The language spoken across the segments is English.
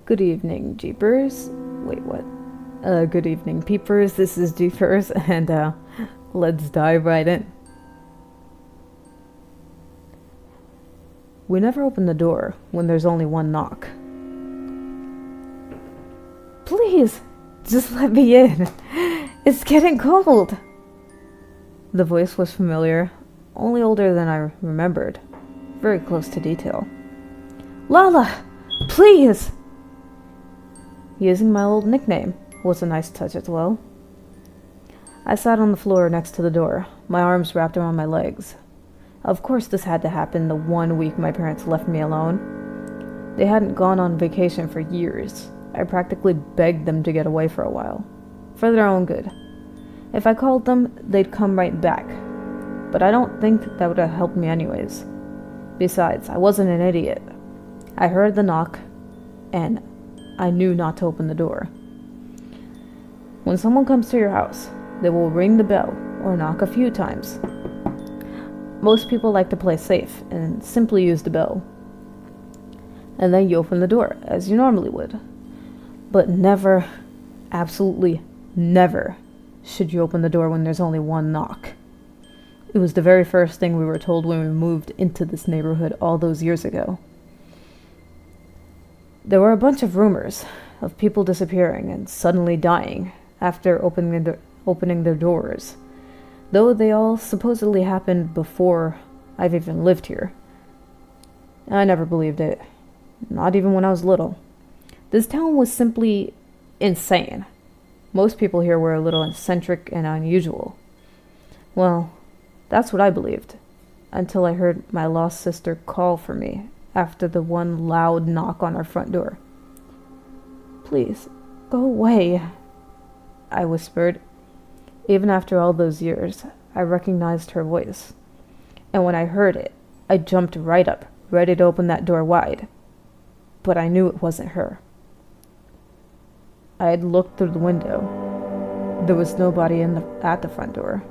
Good evening, Jeepers. Wait, what? Good evening, Peepers. This is Jeepers, and, let's dive right in. We never open the door when there's only one knock. Please, just let me in. It's getting cold. The voice was familiar, only older than I remembered. Very close to detail. Lala, please! Using my old nickname was a nice touch as well. I sat on the floor next to the door, my arms wrapped around my legs. Of course this had to happen the 1 week my parents left me alone. They hadn't gone on vacation for years. I practically begged them to get away for a while. For their own good. If I called them, they'd come right back. But I don't think that would have helped me anyways. Besides, I wasn't an idiot. I heard the knock, and I knew not to open the door. When someone comes to your house, they will ring the bell or knock a few times. Most people like to play safe and simply use the bell. And then you open the door, as you normally would. But never, absolutely never, should you open the door when there's only one knock. It was the very first thing we were told when we moved into this neighborhood all those years ago. There were a bunch of rumors of people disappearing and suddenly dying after opening their doors, though they all supposedly happened before I've even lived here. I never believed it, not even when I was little. This town was simply insane. Most people here were a little eccentric and unusual. Well, that's what I believed, until I heard my lost sister call for me after the one loud knock on our front door. Please, go away, I whispered. Even after all those years, I recognized her voice. And when I heard it, I jumped right up, ready to open that door wide. But I knew it wasn't her. I had looked through the window. There was nobody at the front door.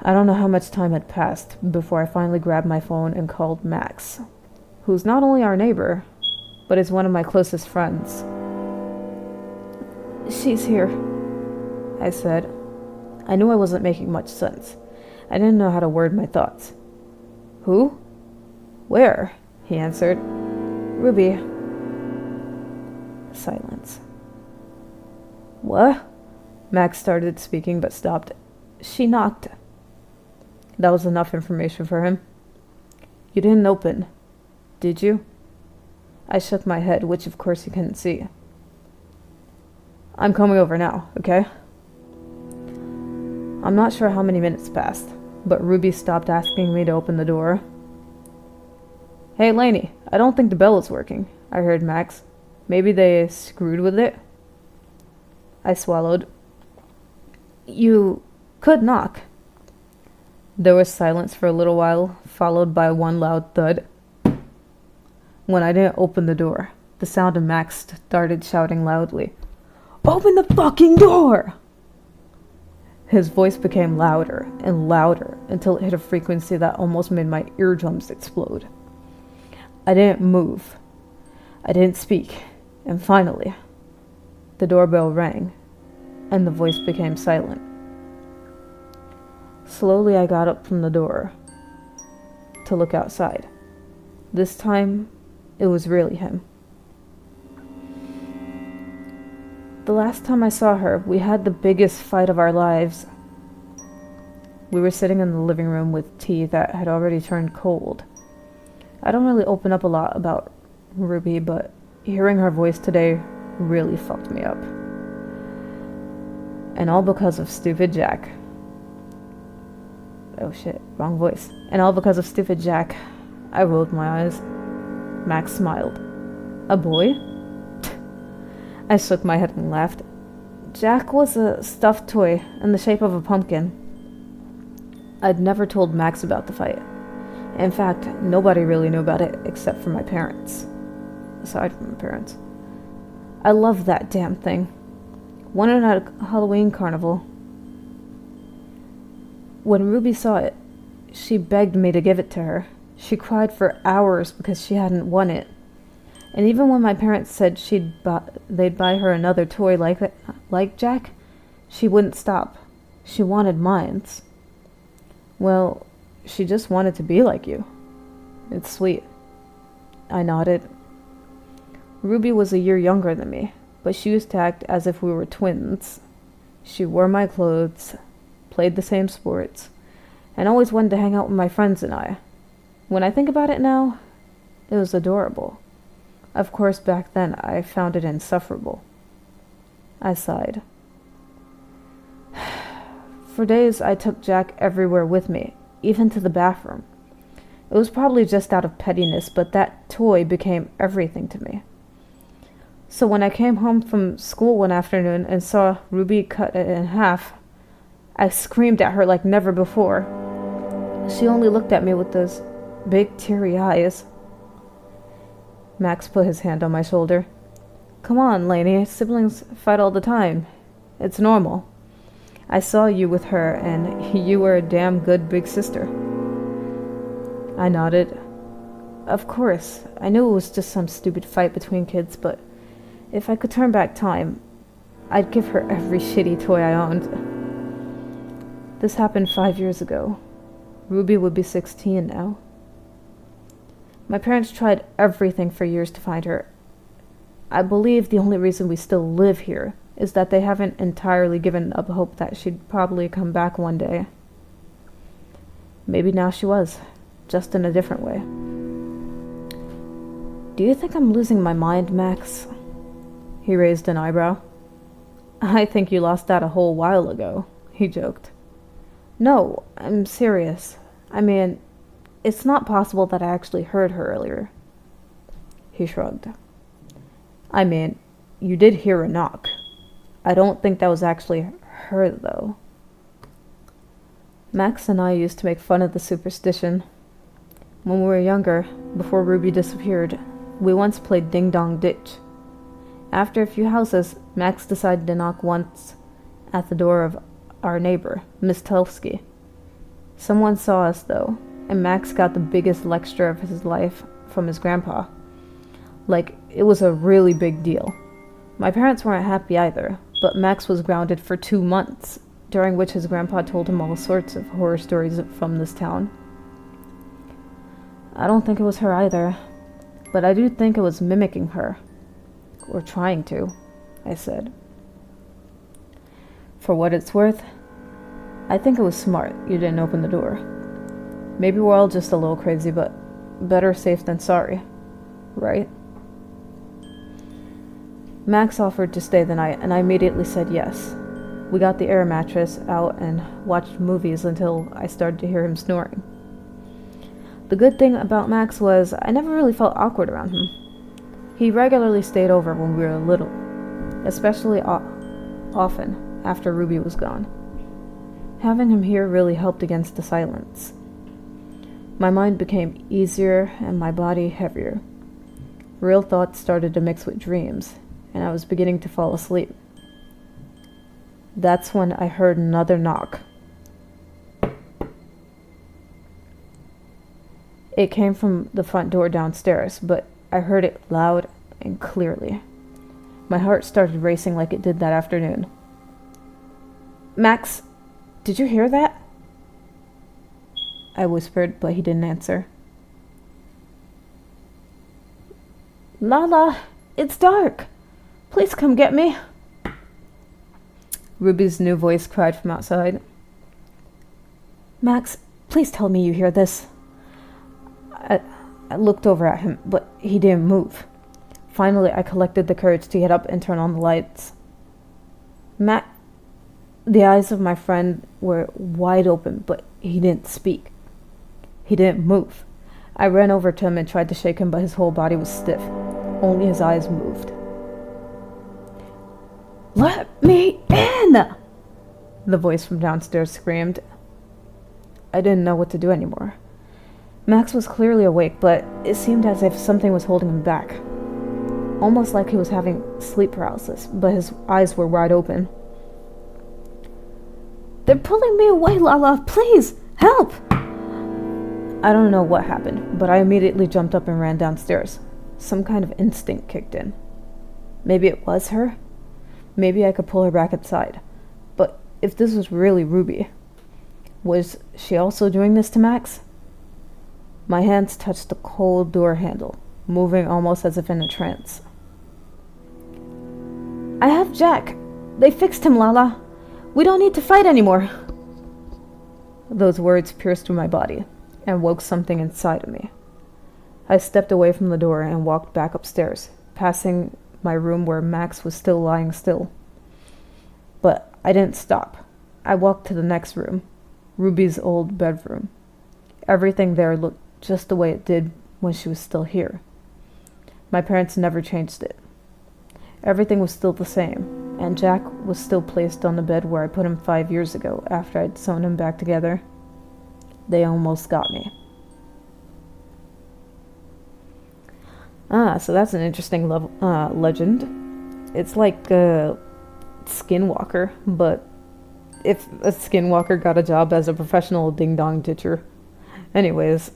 I don't know how much time had passed before I finally grabbed my phone and called Max, who's not only our neighbor, but is one of my closest friends. She's here, I said. I knew I wasn't making much sense. I didn't know how to word my thoughts. Who? Where? He answered. Ruby. Silence. What? Max started speaking but stopped. She knocked. That was enough information for him. You didn't open, did you? I shook my head, which of course he couldn't see. I'm coming over now, okay? I'm not sure how many minutes passed, but Ruby stopped asking me to open the door. Hey, Lainey, I don't think the bell is working, I heard Max. Maybe they screwed with it? I swallowed. You could knock. There was silence for a little while, followed by one loud thud. When I didn't open the door, the sound of Max started shouting loudly, "Open the fucking door!" His voice became louder and louder until it hit a frequency that almost made my eardrums explode. I didn't move. I didn't speak. And finally, the doorbell rang, and the voice became silent. Slowly I got up from the door to look outside. This time, it was really him. The last time I saw her, we had the biggest fight of our lives. We were sitting in the living room with tea that had already turned cold. I don't really open up a lot about Ruby, but hearing her voice today really fucked me up. And all because of stupid Jack. Oh shit, wrong voice. And all because of stupid Jack. I rolled my eyes. Max smiled. A boy? I shook my head and laughed. Jack was a stuffed toy in the shape of a pumpkin. I'd never told Max about the fight. In fact, nobody really knew about it except for my parents. Aside from my parents. I loved that damn thing. Won it at a Halloween carnival. When Ruby saw it, she begged me to give it to her. She cried for hours because she hadn't won it. And even when my parents said they'd buy her another toy like Jack, she wouldn't stop. She wanted mines. Well, she just wanted to be like you. It's sweet. I nodded. Ruby was a year younger than me, but she used to act as if we were twins. She wore my clothes, played the same sports, and always wanted to hang out with my friends and I. When I think about it now, it was adorable. Of course, back then, I found it insufferable. I sighed. For days, I took Jack everywhere with me, even to the bathroom. It was probably just out of pettiness, but that toy became everything to me. So when I came home from school one afternoon and saw Ruby cut it in half, I screamed at her like never before. She only looked at me with those big teary eyes. Max put his hand on my shoulder. Come on, Lainey, siblings fight all the time. It's normal. I saw you with her, and you were a damn good big sister. I nodded. Of course, I knew it was just some stupid fight between kids, but if I could turn back time, I'd give her every shitty toy I owned. This happened 5 years ago. Ruby would be 16 now. My parents tried everything for years to find her. I believe the only reason we still live here is that they haven't entirely given up hope that she'd probably come back one day. Maybe now she was, just in a different way. Do you think I'm losing my mind, Max? He raised an eyebrow. I think you lost that a whole while ago, he joked. No, I'm serious. I mean, it's not possible that I actually heard her earlier. He shrugged. I mean, you did hear a knock. I don't think that was actually her, though. Max and I used to make fun of the superstition. When we were younger, before Ruby disappeared, we once played Ding Dong Ditch. After a few houses, Max decided to knock once at the door of our neighbor, Miss Telsky. Someone saw us, though, and Max got the biggest lecture of his life from his grandpa. Like, it was a really big deal. My parents weren't happy either, but Max was grounded for 2 months, during which his grandpa told him all sorts of horror stories from this town. I don't think it was her either, but I do think it was mimicking her. Or trying to, I said. For what it's worth, I think it was smart you didn't open the door. Maybe we're all just a little crazy, but better safe than sorry, right? Max offered to stay the night, and I immediately said yes. We got the air mattress out and watched movies until I started to hear him snoring. The good thing about Max was I never really felt awkward around him. He regularly stayed over when we were little, especially often after Ruby was gone. Having him here really helped against the silence. My mind became easier and my body heavier. Real thoughts started to mix with dreams, and I was beginning to fall asleep. That's when I heard another knock. It came from the front door downstairs, but I heard it loud and clearly. My heart started racing like it did that afternoon. Max, did you hear that? I whispered, but he didn't answer. Lala, it's dark. Please come get me. Ruby's new voice cried from outside. Max, please tell me you hear this. I looked over at him, but he didn't move. Finally, I collected the courage to get up and turn on the lights. The eyes of my friend were wide open, but he didn't speak. He didn't move. I ran over to him and tried to shake him, but his whole body was stiff. Only his eyes moved. Let me in! The voice from downstairs screamed. I didn't know what to do anymore. Max was clearly awake, but it seemed as if something was holding him back. Almost like he was having sleep paralysis, but his eyes were wide open. They're pulling me away, Lala! Please! Help! I don't know what happened, but I immediately jumped up and ran downstairs. some kind of instinct kicked in. Maybe it was her. Maybe I could pull her back inside. But if this was really Ruby, was she also doing this to Max? My hands touched the cold door handle, moving almost as if in a trance. I have Jack. They fixed him, Lala. We don't need to fight anymore. Those words pierced through my body and woke something inside of me. I stepped away from the door and walked back upstairs, passing my room where Max was still lying still. But I didn't stop. I walked to the next room, Ruby's old bedroom. Everything there looked just the way it did when she was still here. My parents never changed it. Everything was still the same, and Jack was still placed on the bed where I put him 5 years ago after I'd sewn him back together. They almost got me. So that's an interesting legend. It's like a skinwalker, but if a skinwalker got a job as a professional ding-dong ditcher. Anyways,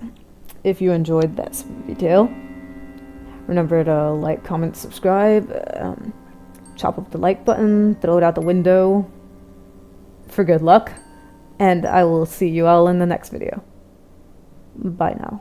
if you enjoyed that spooky tale, remember to like, comment, subscribe, chop up the like button, throw it out the window for good luck, and I will see you all in the next video. Bye now.